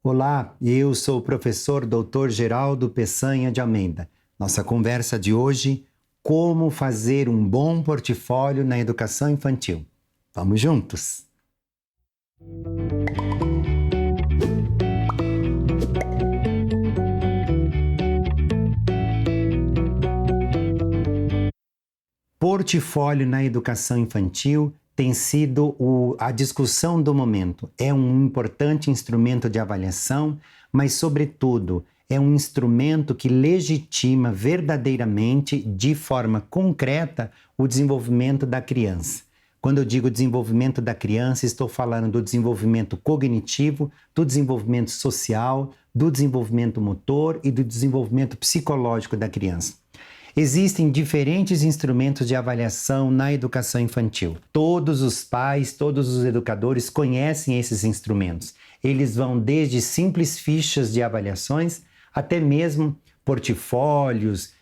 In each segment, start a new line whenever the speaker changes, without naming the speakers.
Olá, eu sou o professor Dr. Geraldo Peçanha de Almeida. Nossa conversa de hoje, como fazer um bom portfólio na educação infantil. Vamos juntos? Portfólio na educação infantil tem sido a discussão do momento. É um importante instrumento de avaliação, mas, sobretudo, é um instrumento que legitima verdadeiramente, de forma concreta, o desenvolvimento da criança. Quando eu digo desenvolvimento da criança, estou falando do desenvolvimento cognitivo, do desenvolvimento social, do desenvolvimento motor e do desenvolvimento psicológico da criança. Existem diferentes instrumentos de avaliação na educação infantil. Todos os pais, todos os educadores conhecem esses instrumentos. Eles vão desde simples fichas de avaliações até mesmo portfólios,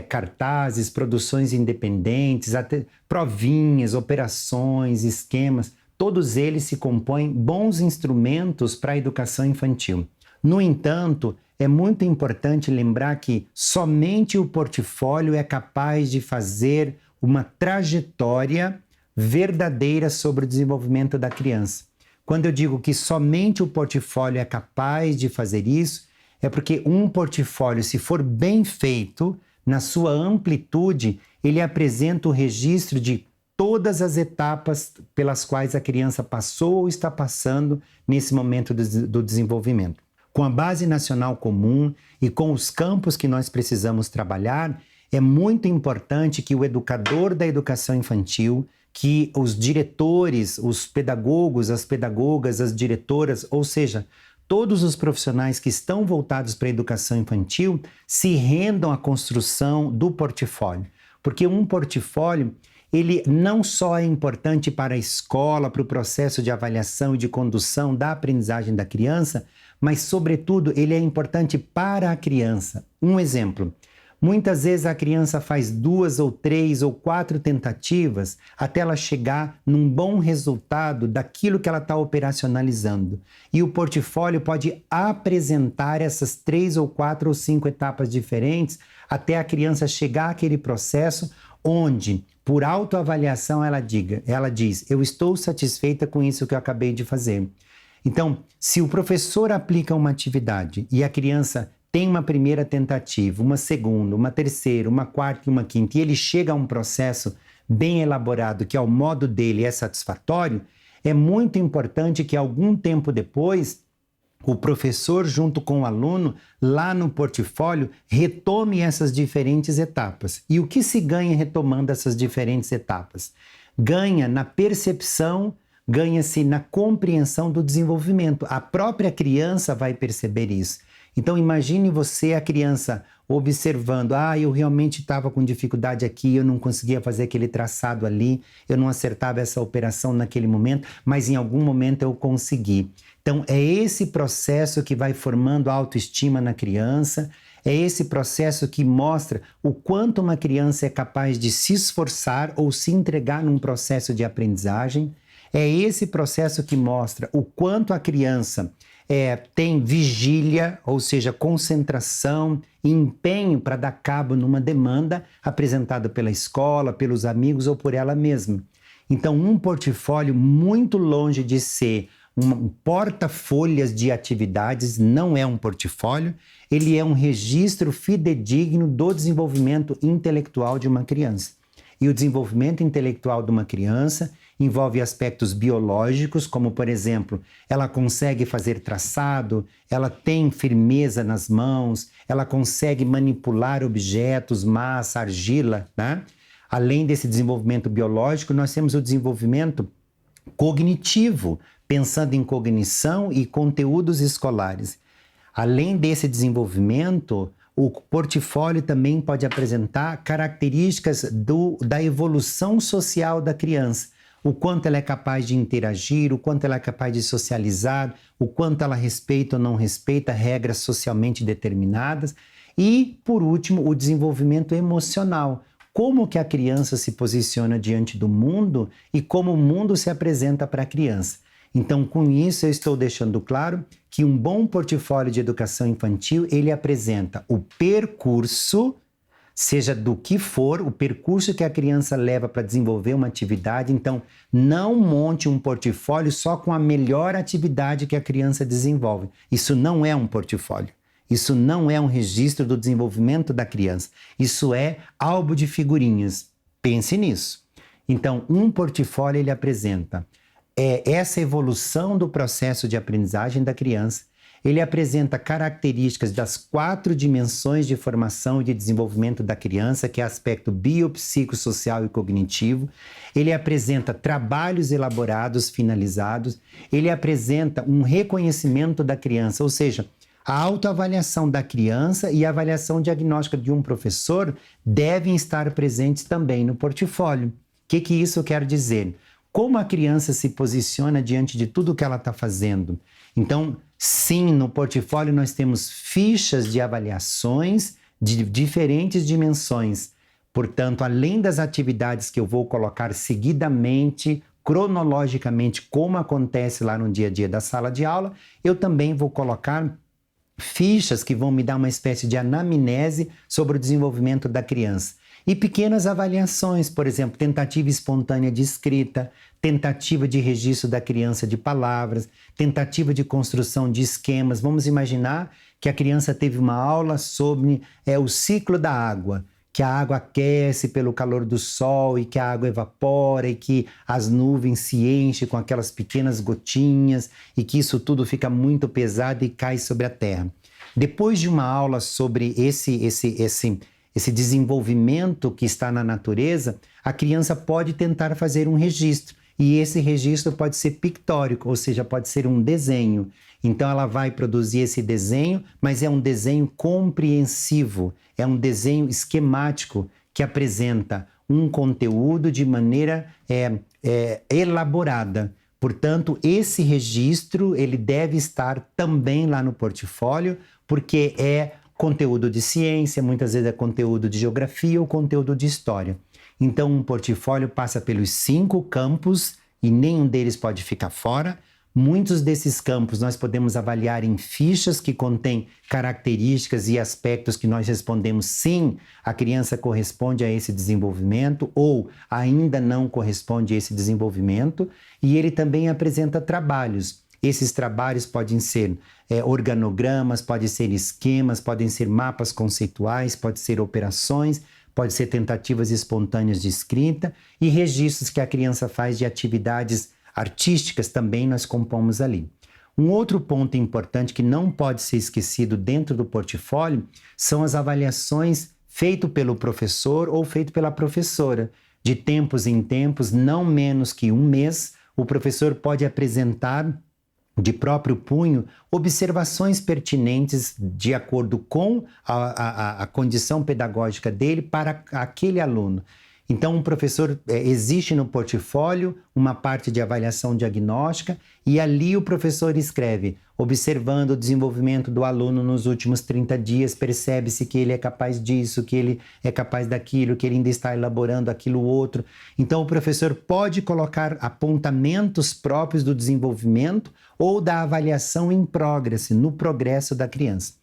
cartazes, produções independentes, até provinhas, operações, esquemas. Todos eles se compõem bons instrumentos para a educação infantil. No entanto, é muito importante lembrar que somente o portfólio é capaz de fazer uma trajetória verdadeira sobre o desenvolvimento da criança. Quando eu digo que somente o portfólio é capaz de fazer isso, é porque um portfólio, se for bem feito, na sua amplitude, ele apresenta o registro de todas as etapas pelas quais a criança passou ou está passando nesse momento do desenvolvimento. Com a Base Nacional Comum e com os campos que nós precisamos trabalhar, é muito importante que o educador da educação infantil, que os diretores, os pedagogos, as pedagogas, as diretoras, ou seja, todos os profissionais que estão voltados para a educação infantil, se rendam à construção do portfólio. Porque um portfólio, ele não só é importante para a escola, para o processo de avaliação e de condução da aprendizagem da criança, mas, sobretudo, ele é importante para a criança. Um exemplo, muitas vezes a criança faz 2 ou 3 ou 4 tentativas até ela chegar num bom resultado daquilo que ela está operacionalizando. E o portfólio pode apresentar essas 3 ou 4 ou 5 etapas diferentes até a criança chegar àquele processo onde, por autoavaliação, ela diz, eu estou satisfeita com isso que eu acabei de fazer. Então, se o professor aplica uma atividade e a criança tem uma primeira tentativa, uma segunda, uma terceira, uma quarta e uma quinta, e ele chega a um processo bem elaborado que ao modo dele é satisfatório, é muito importante que algum tempo depois o professor, junto com o aluno, lá no portfólio, retome essas diferentes etapas. E o que se ganha retomando essas diferentes etapas? Ganha na percepção, ganha-se na compreensão do desenvolvimento. A própria criança vai perceber isso. Então imagine você, a criança, observando, eu realmente estava com dificuldade aqui, eu não conseguia fazer aquele traçado ali, eu não acertava essa operação naquele momento, mas em algum momento eu consegui. Então é esse processo que vai formando a autoestima na criança, é esse processo que mostra o quanto uma criança é capaz de se esforçar ou se entregar num processo de aprendizagem. É esse processo que mostra o quanto a criança tem vigília, ou seja, concentração e empenho para dar cabo numa demanda apresentada pela escola, pelos amigos ou por ela mesma. Então, um portfólio, muito longe de ser um porta-folhas de atividades, não é um portfólio, ele é um registro fidedigno do desenvolvimento intelectual de uma criança. E o desenvolvimento intelectual de uma criança envolve aspectos biológicos, como, por exemplo, ela consegue fazer traçado, ela tem firmeza nas mãos, ela consegue manipular objetos, massa, argila, né? Além desse desenvolvimento biológico, nós temos o desenvolvimento cognitivo, pensando em cognição e conteúdos escolares. Além desse desenvolvimento, o portfólio também pode apresentar características da evolução social da criança. O quanto ela é capaz de interagir, o quanto ela é capaz de socializar, o quanto ela respeita ou não respeita regras socialmente determinadas. E, por último, o desenvolvimento emocional. Como que a criança se posiciona diante do mundo e como o mundo se apresenta para a criança. Então, com isso, eu estou deixando claro que um bom portfólio de educação infantil, ele apresenta o percurso, seja do que for, o percurso que a criança leva para desenvolver uma atividade. Então, não monte um portfólio só com a melhor atividade que a criança desenvolve. Isso não é um portfólio. Isso não é um registro do desenvolvimento da criança. Isso é álbum de figurinhas. Pense nisso. Então, um portfólio, ele apresenta essa evolução do processo de aprendizagem da criança. Ele apresenta características das 4 dimensões de formação e de desenvolvimento da criança, que é aspecto biopsicossocial e cognitivo. Ele apresenta trabalhos elaborados, finalizados. Ele apresenta um reconhecimento da criança, ou seja, a autoavaliação da criança e a avaliação diagnóstica de um professor devem estar presentes também no portfólio. O que isso quer dizer? Como a criança se posiciona diante de tudo que ela está fazendo. Então, sim, no portfólio nós temos fichas de avaliações de diferentes dimensões. Portanto, além das atividades que eu vou colocar seguidamente, cronologicamente, como acontece lá no dia a dia da sala de aula, eu também vou colocar fichas que vão me dar uma espécie de anamnese sobre o desenvolvimento da criança. E pequenas avaliações, por exemplo, tentativa espontânea de escrita, tentativa de registro da criança de palavras, tentativa de construção de esquemas. Vamos imaginar que a criança teve uma aula sobre o ciclo da água, que a água aquece pelo calor do sol e que a água evapora e que as nuvens se enchem com aquelas pequenas gotinhas e que isso tudo fica muito pesado e cai sobre a terra. Depois de uma aula sobre esse desenvolvimento que está na natureza, a criança pode tentar fazer um registro. E esse registro pode ser pictórico, ou seja, pode ser um desenho. Então ela vai produzir esse desenho, mas é um desenho compreensivo, é um desenho esquemático que apresenta um conteúdo de maneira elaborada. Portanto, esse registro ele deve estar também lá no portfólio, porque é conteúdo de ciência, muitas vezes é conteúdo de geografia ou conteúdo de história. Então, um portfólio passa pelos 5 campos e nenhum deles pode ficar fora. Muitos desses campos nós podemos avaliar em fichas que contêm características e aspectos que nós respondemos sim, a criança corresponde a esse desenvolvimento ou ainda não corresponde a esse desenvolvimento. E ele também apresenta trabalhos. Esses trabalhos podem ser organogramas, podem ser esquemas, podem ser mapas conceituais, podem ser operações, pode ser tentativas espontâneas de escrita e registros que a criança faz de atividades artísticas também nós compomos ali. Um outro ponto importante que não pode ser esquecido dentro do portfólio são as avaliações feitas pelo professor ou feitas pela professora. De tempos em tempos, não menos que um mês, o professor pode apresentar de próprio punho, observações pertinentes de acordo com a condição pedagógica dele para aquele aluno. Então, um professor, existe no portfólio uma parte de avaliação diagnóstica e ali o professor escreve, observando o desenvolvimento do aluno nos últimos 30 dias, percebe-se que ele é capaz disso, que ele é capaz daquilo, que ele ainda está elaborando aquilo outro. Então, o professor pode colocar apontamentos próprios do desenvolvimento ou da avaliação em progress, no progresso da criança.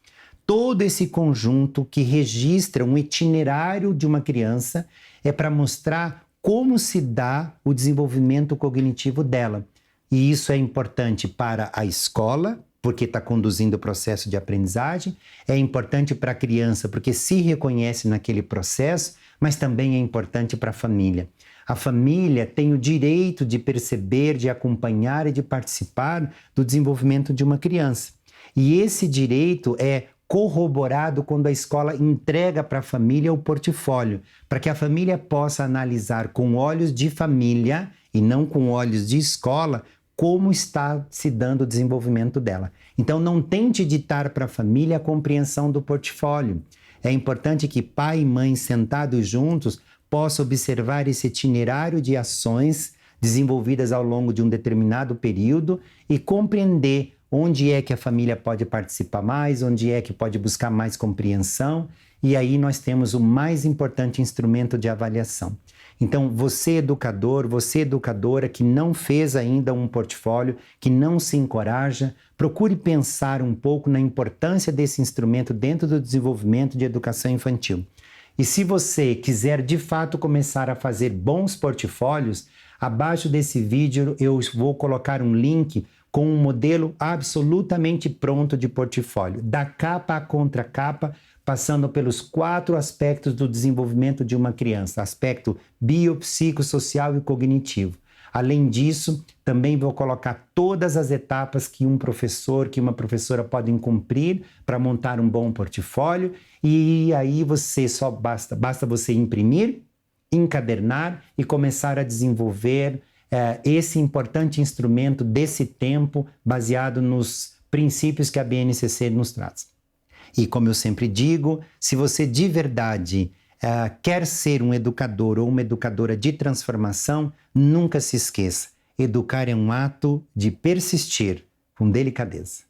Todo esse conjunto que registra um itinerário de uma criança é para mostrar como se dá o desenvolvimento cognitivo dela. E isso é importante para a escola, porque está conduzindo o processo de aprendizagem, é importante para a criança, porque se reconhece naquele processo, mas também é importante para a família. A família tem o direito de perceber, de acompanhar e de participar do desenvolvimento de uma criança. E esse direito é corroborado quando a escola entrega para a família o portfólio, para que a família possa analisar com olhos de família e não com olhos de escola como está se dando o desenvolvimento dela. Então não tente ditar para a família a compreensão do portfólio. É importante que pai e mãe sentados juntos possam observar esse itinerário de ações desenvolvidas ao longo de um determinado período e compreender onde é que a família pode participar mais, onde é que pode buscar mais compreensão, e aí nós temos o mais importante instrumento de avaliação. Então, você educador, você educadora que não fez ainda um portfólio, que não se encoraja, procure pensar um pouco na importância desse instrumento dentro do desenvolvimento de educação infantil. E se você quiser de fato começar a fazer bons portfólios, abaixo desse vídeo eu vou colocar um link com um modelo absolutamente pronto de portfólio, da capa à contracapa, passando pelos 4 aspectos do desenvolvimento de uma criança, aspecto bio, psicossocial e cognitivo. Além disso, também vou colocar todas as etapas que um professor, que uma professora podem cumprir para montar um bom portfólio, e aí basta você imprimir, encadernar e começar a desenvolver esse importante instrumento desse tempo baseado nos princípios que a BNCC nos traz. E como eu sempre digo, se você de verdade quer ser um educador ou uma educadora de transformação, nunca se esqueça, educar é um ato de persistir com delicadeza.